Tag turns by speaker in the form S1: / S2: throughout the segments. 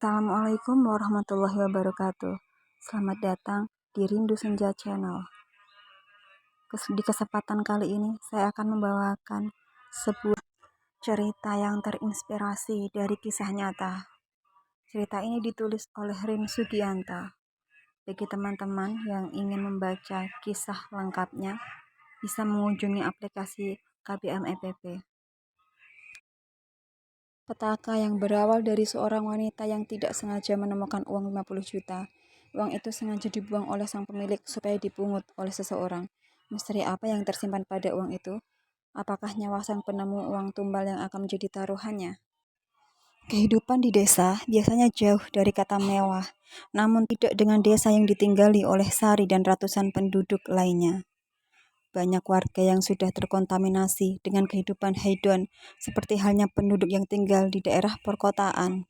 S1: Assalamualaikum warahmatullahi wabarakatuh. Selamat datang di Rindu Senja Channel. Di kesempatan kali ini saya akan membawakan sebuah cerita yang terinspirasi dari kisah nyata. Cerita ini ditulis oleh Rin Sugianta. Bagi teman-teman yang ingin membaca kisah lengkapnya, bisa mengunjungi aplikasi KBM EPP. Petaka yang berawal dari seorang wanita yang tidak sengaja menemukan uang 50 juta. Uang itu sengaja dibuang oleh sang pemilik supaya dipungut oleh seseorang. Misteri apa yang tersimpan pada uang itu? Apakah nyawa sang penemu uang tumbal yang akan menjadi taruhannya? Kehidupan di desa biasanya jauh dari kata mewah, namun tidak dengan desa yang ditinggali oleh Sari dan ratusan penduduk lainnya. Banyak warga yang sudah terkontaminasi dengan kehidupan hedon, seperti halnya penduduk yang tinggal di daerah perkotaan.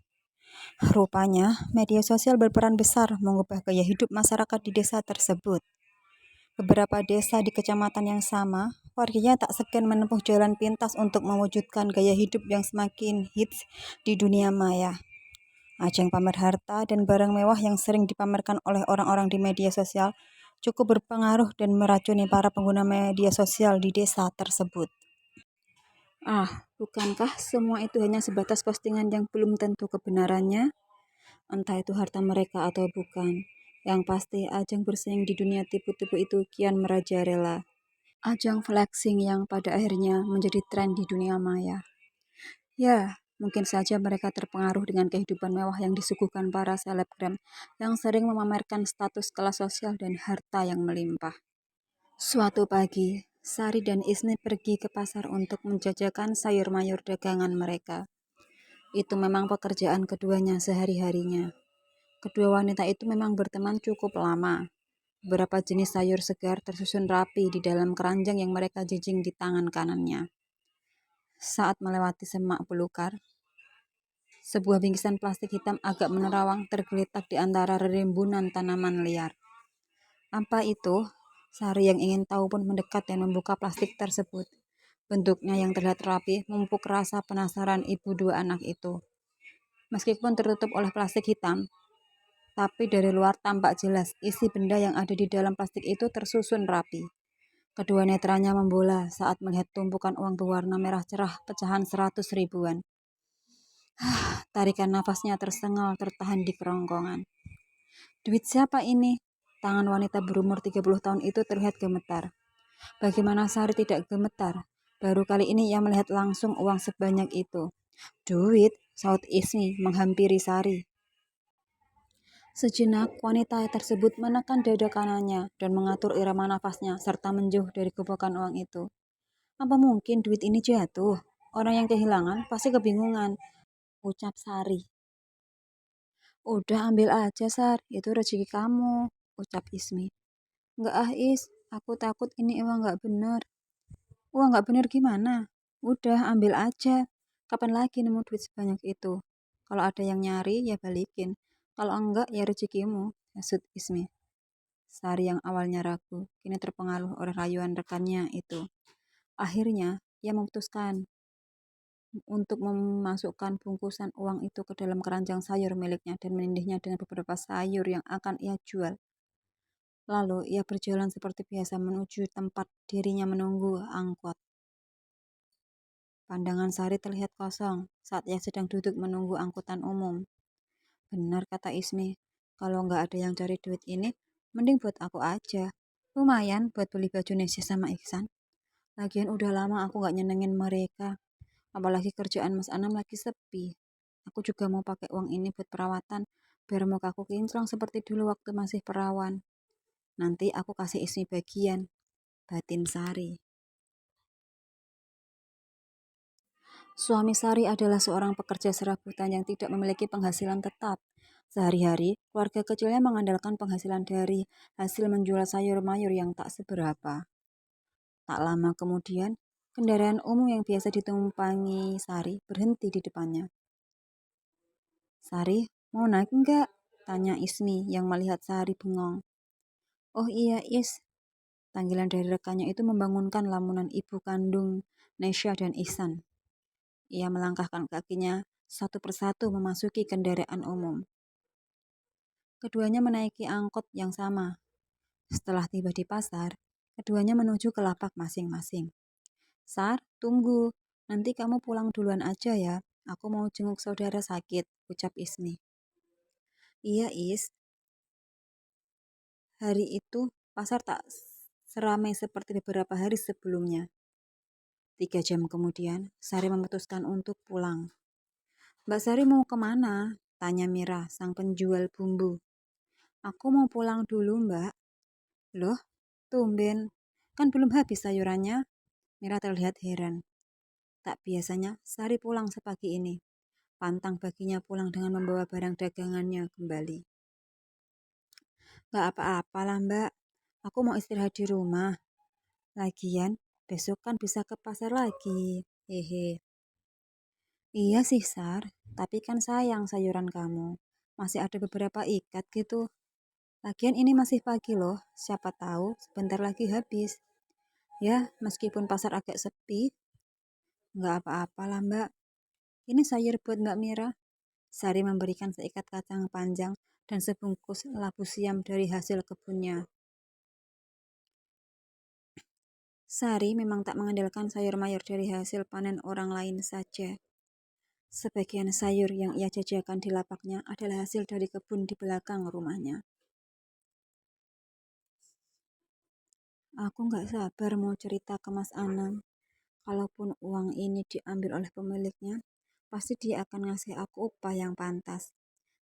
S1: Rupanya, media sosial berperan besar mengubah gaya hidup masyarakat di desa tersebut. Beberapa desa di kecamatan yang sama, warganya tak segan menempuh jalan pintas untuk mewujudkan gaya hidup yang semakin hits di dunia maya. Ajang pamer harta dan barang mewah yang sering dipamerkan oleh orang-orang di media sosial cukup berpengaruh dan meracuni para pengguna media sosial di desa tersebut. Bukankah semua itu hanya sebatas postingan yang belum tentu kebenarannya? Entah itu harta mereka atau bukan. Yang pasti, ajang bersaing di dunia tipu-tipu itu kian merajalela. Ajang flexing yang pada akhirnya menjadi tren di dunia maya. Ya, mungkin saja mereka terpengaruh dengan kehidupan mewah yang disuguhkan para selebgram yang sering memamerkan status kelas sosial dan harta yang melimpah. Suatu pagi, Sari dan Isni pergi ke pasar untuk menjajakan sayur mayur dagangan mereka. Itu memang pekerjaan keduanya sehari-harinya. Kedua wanita itu memang berteman cukup lama. Beberapa jenis sayur segar tersusun rapi di dalam keranjang yang mereka jijing di tangan kanannya. Saat melewati semak belukar, sebuah bingkisan plastik hitam agak menerawang tergeletak di antara rimbunan tanaman liar. Apa itu? Sari yang ingin tahu pun mendekat dan membuka plastik tersebut. Bentuknya yang terlihat rapi memupuk rasa penasaran ibu dua anak itu. Meskipun tertutup oleh plastik hitam, tapi dari luar tampak jelas isi benda yang ada di dalam plastik itu tersusun rapi. Kedua netranya membola saat melihat tumpukan uang berwarna merah cerah pecahan 100 ribuan. Tarikan nafasnya tersengal tertahan di kerongkongan. Duit siapa ini? Tangan wanita berumur 30 tahun itu terlihat gemetar. Bagaimana Sari tidak gemetar? Baru kali ini ia melihat langsung uang sebanyak itu. Duit, saut Ismi menghampiri Sari. Sejenak, wanita tersebut menekan dada kanannya dan mengatur irama nafasnya serta menjauh dari tumpukan uang itu. Apa mungkin duit ini jatuh? Orang yang kehilangan pasti kebingungan, ucap Sari. Udah ambil aja, Sar, itu rezeki kamu, ucap Ismi. Enggak Is, aku takut ini uang enggak bener. Uang enggak bener gimana? Udah ambil aja. Kapan lagi nemu duit sebanyak itu? Kalau ada yang nyari, ya balikin. Kalau enggak, ya rezekimu, maksud Ismi. Sari yang awalnya ragu, kini terpengaruh oleh rayuan rekannya itu. Akhirnya, ia memutuskan untuk memasukkan bungkusan uang itu ke dalam keranjang sayur miliknya dan menindihnya dengan beberapa sayur yang akan ia jual. Lalu ia berjalan seperti biasa menuju tempat dirinya menunggu angkot. Pandangan Sari terlihat kosong saat ia sedang duduk menunggu angkutan umum. Benar kata Ismi, kalau nggak ada yang cari duit ini, mending buat aku aja. Lumayan buat beli baju Nesya sama Iksan. Lagian udah lama aku nggak nyenengin mereka. Apalagi kerjaan Mas Anam lagi sepi. Aku juga mau pakai uang ini buat perawatan, biar mukaku kinclong seperti dulu waktu masih perawan. Nanti aku kasih Ismi bagian, batin Sari. Suami Sari adalah seorang pekerja serabutan yang tidak memiliki penghasilan tetap. Sehari-hari, keluarga kecilnya mengandalkan penghasilan dari hasil menjual sayur mayur yang tak seberapa. Tak lama kemudian, kendaraan umum yang biasa ditumpangi Sari berhenti di depannya. Sari, mau naik enggak? Tanya Ismi yang melihat Sari bengong. Oh iya Is, panggilan dari rekannya itu membangunkan lamunan ibu kandung Nesya dan Ihsan. Ia melangkahkan kakinya satu persatu memasuki kendaraan umum. Keduanya menaiki angkot yang sama. Setelah tiba di pasar, keduanya menuju ke lapak masing-masing. Sar, tunggu. Nanti kamu pulang duluan aja ya. Aku mau jenguk saudara sakit, ucap Ismi. Iya, Is. Hari itu, pasar tak seramai seperti beberapa hari sebelumnya. 3 jam kemudian, Sari memutuskan untuk pulang. Mbak Sari mau kemana? Tanya Mira, sang penjual bumbu. Aku mau pulang dulu, Mbak. Loh, tumben. Kan belum habis sayurannya? Mira terlihat heran. Tak biasanya, Sari pulang sepagi ini. Pantang baginya pulang dengan membawa barang dagangannya kembali. Gak apa-apa lah, Mbak. Aku mau istirahat di rumah. Lagian, besok kan bisa ke pasar lagi. Hehe. Iya sih, Sar. Tapi kan sayang sayuran kamu. Masih ada beberapa ikat gitu. Lagian ini masih pagi loh. Siapa tahu sebentar lagi habis. Ya, meskipun pasar agak sepi, nggak apa-apa lah, Mbak. Ini sayur buat Mbak Mira. Sari memberikan seikat kacang panjang dan sebungkus labu siam dari hasil kebunnya. Sari memang tak mengandalkan sayur mayur dari hasil panen orang lain saja. Sebagian sayur yang ia jajakan di lapaknya adalah hasil dari kebun di belakang rumahnya. Aku nggak sabar mau cerita ke Mas Anam. Kalaupun uang ini diambil oleh pemiliknya, pasti dia akan ngasih aku upah yang pantas.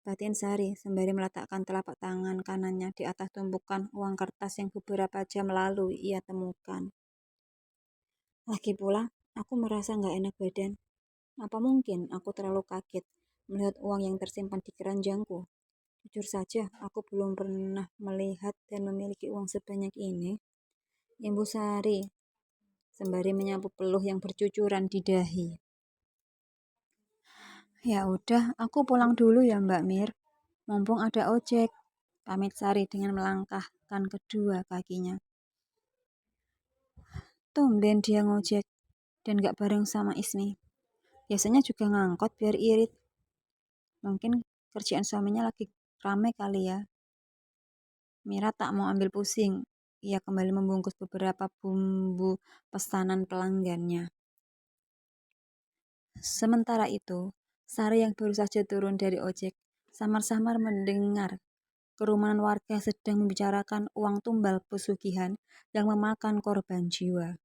S1: Batin Sari sembari meletakkan telapak tangan kanannya di atas tumpukan uang kertas yang beberapa jam lalu ia temukan. Lagi pula, aku merasa nggak enak badan. Apa mungkin aku terlalu kaget melihat uang yang tersimpan di keranjangku? Jujur saja, aku belum pernah melihat dan memiliki uang sebanyak ini. Ibu Sari, sembari menyapu peluh yang bercucuran di dahi. Ya udah, aku pulang dulu ya Mbak Mir. Mumpung ada ojek. Pamit Sari dengan melangkahkan kedua kakinya. Tumben dia ngojek dan gak bareng sama Ismi. Biasanya juga ngangkot biar irit. Mungkin kerjaan suaminya lagi rame kali ya. Mira tak mau ambil pusing. Ia kembali membungkus beberapa bumbu pesanan pelanggannya. Sementara itu, Sari yang baru saja turun dari ojek samar-samar mendengar kerumunan warga sedang membicarakan uang tumbal pesugihan yang memakan korban jiwa.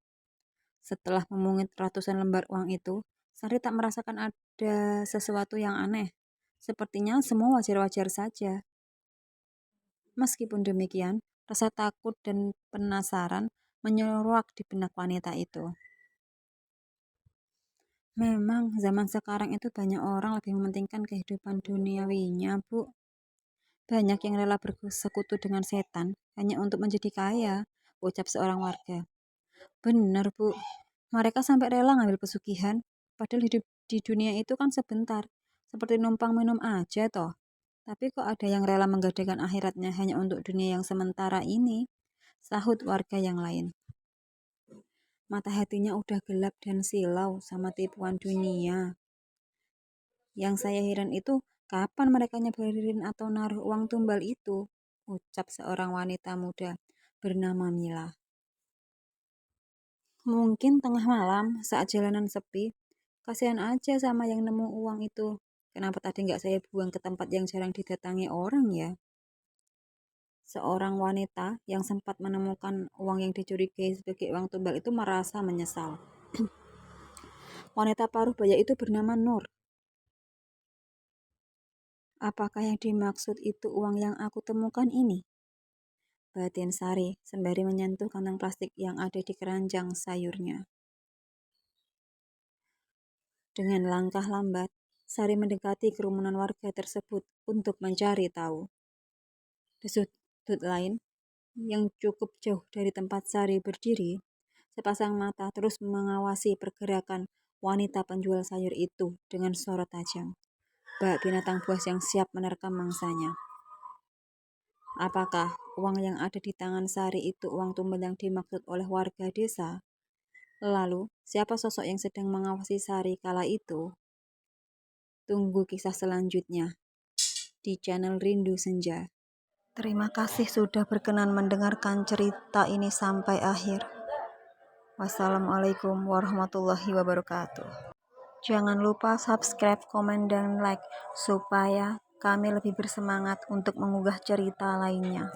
S1: Setelah memungit ratusan lembar uang itu, Sari tak merasakan ada sesuatu yang aneh. Sepertinya semua wajar-wajar saja. Meskipun demikian, rasa takut dan penasaran menyeruak di benak wanita itu. Memang zaman sekarang itu banyak orang lebih mementingkan kehidupan duniawinya, Bu. Banyak yang rela bersekutu dengan setan hanya untuk menjadi kaya, ucap seorang warga. Benar, Bu. Mereka sampai rela ngambil pesugihan, padahal hidup di dunia itu kan sebentar. Seperti numpang minum aja toh. Tapi kok ada yang rela menggadaikan akhiratnya hanya untuk dunia yang sementara ini? Sahut warga yang lain. Mata hatinya udah gelap dan silau sama tipuan dunia. Yang saya heran itu kapan mereka nyebarin atau naruh uang tumbal itu? Ucap seorang wanita muda bernama Mila. Mungkin tengah malam saat jalanan sepi, kasihan aja sama yang nemu uang itu. Kenapa tadi nggak saya buang ke tempat yang jarang didatangi orang ya? Seorang wanita yang sempat menemukan uang yang dicurigai sebagai uang tumbal itu merasa menyesal. Wanita paruh baya itu bernama Nur. Apakah yang dimaksud itu uang yang aku temukan ini? Batin Sari sembari menyentuh kantong plastik yang ada di keranjang sayurnya. Dengan langkah lambat, Sari mendekati kerumunan warga tersebut untuk mencari tahu. Di sudut lain, yang cukup jauh dari tempat Sari berdiri, sepasang mata terus mengawasi pergerakan wanita penjual sayur itu dengan sorot tajam. Bak binatang buas yang siap menerkam mangsanya. Apakah uang yang ada di tangan Sari itu uang tumbal yang dimaksud oleh warga desa? Lalu, siapa sosok yang sedang mengawasi Sari kala itu? Tunggu kisah selanjutnya di channel Rindu Senja. Terima kasih sudah berkenan mendengarkan cerita ini sampai akhir. Wassalamualaikum warahmatullahi wabarakatuh. Jangan lupa subscribe, komen, dan like supaya kami lebih bersemangat untuk mengunggah cerita lainnya.